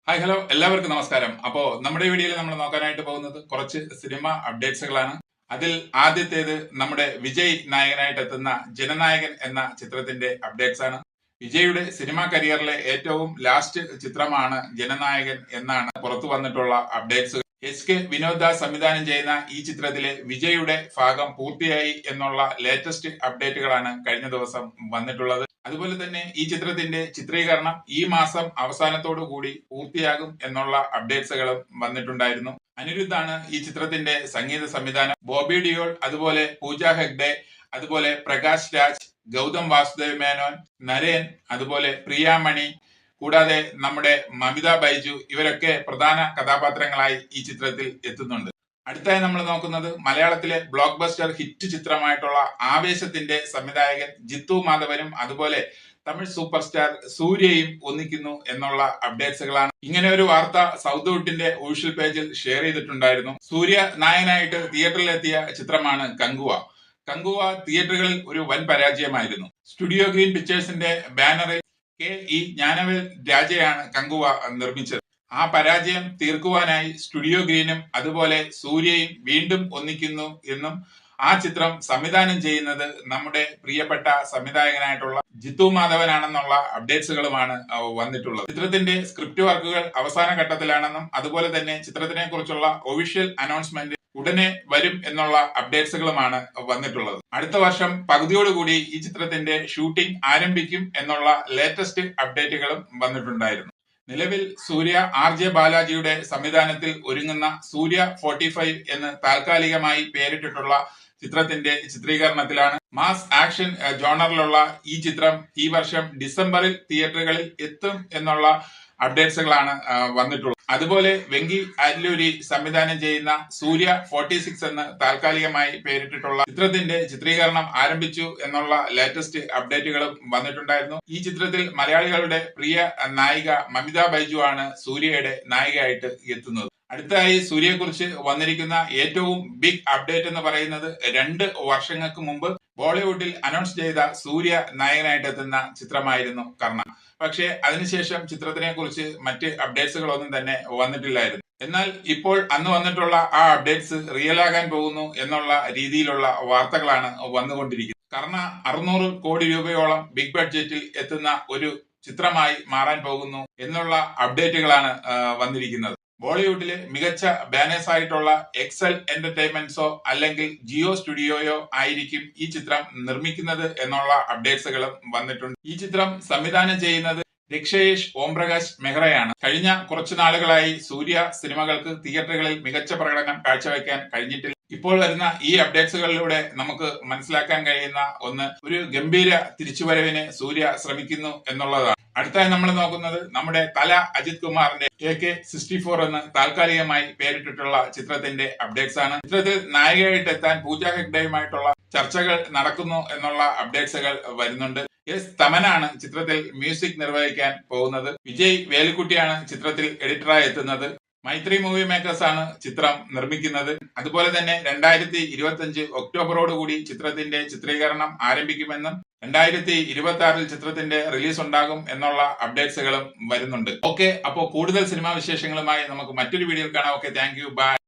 Hi hello എല്ലാവർക്കും നമസ്കാരം. അപ്പോ നമ്മുടെ വീഡിയോയിൽ നമ്മൾ നോക്കാനായിട്ട് പോകുന്നത് കുറച്ച് സിനിമ അപ്ഡേറ്റ്സുകളാണ്. അതിൽ ആദ്യത്തേത് നമ്മുടെ വിജയ് നായകനായിട്ട് എത്തുന്ന ജനനായകൻ എന്ന ചിത്രത്തിന്റെ അപ്ഡേറ്റ്സ് ആണ്. വിജയുടെ സിനിമാ കരിയറിലെ ഏറ്റവും ലാസ്റ്റ് ചിത്രമാണ് ജനനായകൻ എന്നാണ് പുറത്തു വന്നിട്ടുള്ള updates. S K Vinod Das സംവിധാനം ചെയ്യുന്ന ഈ ചിത്രത്തിലെ വിജയുടെ ഭാഗം പൂർത്തിയായി എന്നുള്ള ലേറ്റസ്റ്റ് അപ്ഡേറ്റുകളാണ് കഴിഞ്ഞ ദിവസം വന്നിട്ടുള്ളത്. അതുപോലെ തന്നെ ഈ ചിത്രത്തിന്റെ ചിത്രീകരണം ഈ മാസം അവസാനത്തോടു കൂടി പൂർത്തിയാകും എന്നുള്ള അപ്ഡേറ്റ്സുകളും വന്നിട്ടുണ്ടായിരുന്നു. അനിരുദ്ധാണ് ഈ ചിത്രത്തിന്റെ സംഗീത സംവിധാനം. ബോബി ഡിയോൾ, അതുപോലെ പൂജ ഹെഗ്ഡെ, അതുപോലെ പ്രകാശ് രാജ്, ഗൗതം വാസുദേവ് മേനോൻ, നരേൻ, അതുപോലെ പ്രിയാമണി, കൂടാതെ നമ്മുടെ മമിത ബൈജു, ഇവരൊക്കെ പ്രധാന കഥാപാത്രങ്ങളായി ഈ ചിത്രത്തിൽ എത്തുന്നുണ്ട്. അടുത്തായി നമ്മൾ നോക്കുന്നത് മലയാളത്തിലെ ബ്ലോക്ക് ബസ്റ്റർ ഹിറ്റ് ചിത്രമായിട്ടുള്ള ആവേശത്തിന്റെ സംവിധായകൻ ജിത്തു മാധവനും അതുപോലെ തമിഴ് സൂപ്പർ സ്റ്റാർ സൂര്യയും ഒന്നിക്കുന്നു എന്നുള്ള അപ്ഡേറ്റ്സുകളാണ്. ഇങ്ങനെ ഒരു വാർത്ത സൗത്ത് വുഡിന്റെ ഒഫീഷ്യൽ പേജിൽ ഷെയർ ചെയ്തിട്ടുണ്ടായിരുന്നു. സൂര്യ നായകനായിട്ട് തിയേറ്ററിലെത്തിയ ചിത്രമാണ് കങ്കുവ. കങ്കുവ തിയേറ്ററുകളിൽ ഒരു വൻ പരാജയമായിരുന്നു. സ്റ്റുഡിയോ ഗ്രീൻ പിക്ചേഴ്സിന്റെ ബാനറിൽ KE ജ്ഞാനവേൽ രാജയാണ് കങ്കുവ നിർമ്മിച്ചത്. ആ പരാജയം തീർക്കുവാനായി സ്റ്റുഡിയോ ഗ്രീനും അതുപോലെ സൂര്യയും വീണ്ടും ഒന്നിക്കുന്നു എന്നും ആ ചിത്രം സംവിധാനം ചെയ്യുന്നത് നമ്മുടെ പ്രിയപ്പെട്ട സംവിധായകനായിട്ടുള്ള ജിത്തു മാധവനാണെന്നുള്ള അപ്ഡേറ്റ്സുകളുമാണ് വന്നിട്ടുള്ളത്. ചിത്രത്തിന്റെ സ്ക്രിപ്റ്റ് വർക്കുകൾ അവസാന ഘട്ടത്തിലാണെന്നും അതുപോലെ തന്നെ ചിത്രത്തിനെ കുറിച്ചുള്ള ഒഫീഷ്യൽ അനൗൺസ്മെന്റ് ഉടനെ വരും എന്നുള്ള അപ്ഡേറ്റ്സുകളുമാണ് വന്നിട്ടുള്ളത്. അടുത്ത വർഷം പകുതിയോടുകൂടി ഈ ചിത്രത്തിന്റെ ഷൂട്ടിംഗ് ആരംഭിക്കും എന്നുള്ള ലേറ്റസ്റ്റ് അപ്ഡേറ്റുകളും വന്നിട്ടുണ്ടായിരുന്നു. നിലവിൽ സൂര്യ RJ ബാലാജിയുടെ സംവിധാനത്തിൽ ഒരുങ്ങുന്ന സൂര്യ 45 എന്ന് താൽക്കാലികമായി പേരിട്ടിട്ടുള്ള ചിത്രത്തിന്റെ ചിത്രീകരണത്തിലാണ്. മാസ് ആക്ഷൻ ജോണറിലുള്ള ഈ ചിത്രം ഈ വർഷം ഡിസംബറിൽ തിയേറ്ററുകളിൽ എത്തും എന്നുള്ള അപ്ഡേറ്റ്സുകളാണ് വന്നിട്ടുള്ളത്. അതുപോലെ വെങ്കി അല്ലൂരി സംവിധാനം ചെയ്യുന്ന സൂര്യ 46 എന്ന് താൽക്കാലികമായി പേരിട്ടിട്ടുള്ള ചിത്രത്തിന്റെ ചിത്രീകരണം ആരംഭിച്ചു എന്നുള്ള ലേറ്റസ്റ്റ് അപ്ഡേറ്റുകളും വന്നിട്ടുണ്ടായിരുന്നു. ഈ ചിത്രത്തിൽ മലയാളികളുടെ പ്രിയ നായിക മമിത ബൈജു ആണ് സൂര്യയുടെ നായികയായിട്ട് എത്തുന്നത്. അടുത്തതായി സൂര്യയെക്കുറിച്ച് വന്നിരിക്കുന്ന ഏറ്റവും ബിഗ് അപ്ഡേറ്റ് എന്ന് പറയുന്നത് 2 വർഷങ്ങൾക്ക് മുമ്പ് ബോളിവുഡിൽ അനൗൺസ് ചെയ്ത സൂര്യ നായകനായിട്ട് എത്തുന്ന ചിത്രമായിരുന്നു കർണ. പക്ഷേ അതിനുശേഷം ചിത്രത്തിനെ കുറിച്ച് മറ്റ് അപ്ഡേറ്റ്സുകളൊന്നും തന്നെ വന്നിട്ടില്ലായിരുന്നു. എന്നാൽ ഇപ്പോൾ അന്ന് വന്നിട്ടുള്ള ആ അപ്ഡേറ്റ്സ് റിയൽ ആകാൻ പോകുന്നു എന്നുള്ള രീതിയിലുള്ള വാർത്തകളാണ് വന്നുകൊണ്ടിരിക്കുന്നത്. കർണ 600 കോടി രൂപയോളം ബിഗ് ബഡ്ജറ്റിൽ എത്തുന്ന ഒരു ചിത്രമായി മാറാൻ പോകുന്നു എന്നുള്ള അപ്ഡേറ്റുകളാണ് വന്നിരിക്കുന്നത്. ബോളിവുഡിലെ മികച്ച ബാനേഴ്സ് ആയിട്ടുള്ള എക്സൽ എന്റർടൈൻമെന്റ്സോ അല്ലെങ്കിൽ ജിയോ സ്റ്റുഡിയോയോ ആയിരിക്കും ഈ ചിത്രം നിർമ്മിക്കുന്നത് എന്നുള്ള അപ്ഡേറ്റ്സുകളും വന്നിട്ടുണ്ട്. ഈ ചിത്രം സംവിധാനം ചെയ്യുന്നത് രക്ഷയേഷ് ഓംപ്രകാശ് മെഹ്റയാണ്. കഴിഞ്ഞ കുറച്ചു നാളുകളായി സൂര്യ സിനിമകൾക്ക് തിയേറ്ററുകളിൽ മികച്ച പ്രകടനം കാഴ്ചവെക്കാൻ കഴിഞ്ഞിട്ടില്ല. ഇപ്പോൾ വരുന്ന ഈ അപ്ഡേറ്റ്സുകളിലൂടെ നമുക്ക് മനസ്സിലാക്കാൻ കഴിയുന്ന ഒന്ന്, ഒരു ഗംഭീര തിരിച്ചുവരവിന് സൂര്യ ശ്രമിക്കുന്നു എന്നുള്ളതാണ്. അടുത്തായി നമ്മൾ നോക്കുന്നത് നമ്മുടെ തല അജിത് കുമാറിന്റെ AK-64 എന്ന് താൽക്കാലികമായി പേരിട്ടിട്ടുള്ള ചിത്രത്തിന്റെ അപ്ഡേറ്റ്സ് ആണ്. ചിത്രത്തിൽ നായികയായിട്ട് എത്താൻ പൂജ ഹെഗ്ഡെയുമായിട്ടുള്ള ചർച്ചകൾ നടക്കുന്നു എന്നുള്ള അപ്ഡേറ്റ്സുകൾ വരുന്നുണ്ട്. തമനാണ് ചിത്രത്തിൽ മ്യൂസിക് നിർവഹിക്കാൻ പോകുന്നത്. വിജയ് വേലുക്കുട്ടിയാണ് ചിത്രത്തിൽ എഡിറ്ററായി എത്തുന്നത്. മൈത്രി മൂവി മേക്കേഴ്സ് ആണ് ചിത്രം നിർമ്മിക്കുന്നത്. അതുപോലെ തന്നെ 2025 ഒക്ടോബറോടുകൂടി ചിത്രത്തിന്റെ ചിത്രീകരണം ആരംഭിക്കുമെന്നും 2026 ചിത്രത്തിന്റെ റിലീസ് ഉണ്ടാകും എന്നുള്ള അപ്ഡേറ്റ്സുകളും വരുന്നുണ്ട്. ഓക്കെ, അപ്പോൾ കൂടുതൽ സിനിമാ വിശേഷങ്ങളുമായി നമുക്ക് മറ്റൊരു വീഡിയോയിൽ കാണാം. Okay, thank you, by.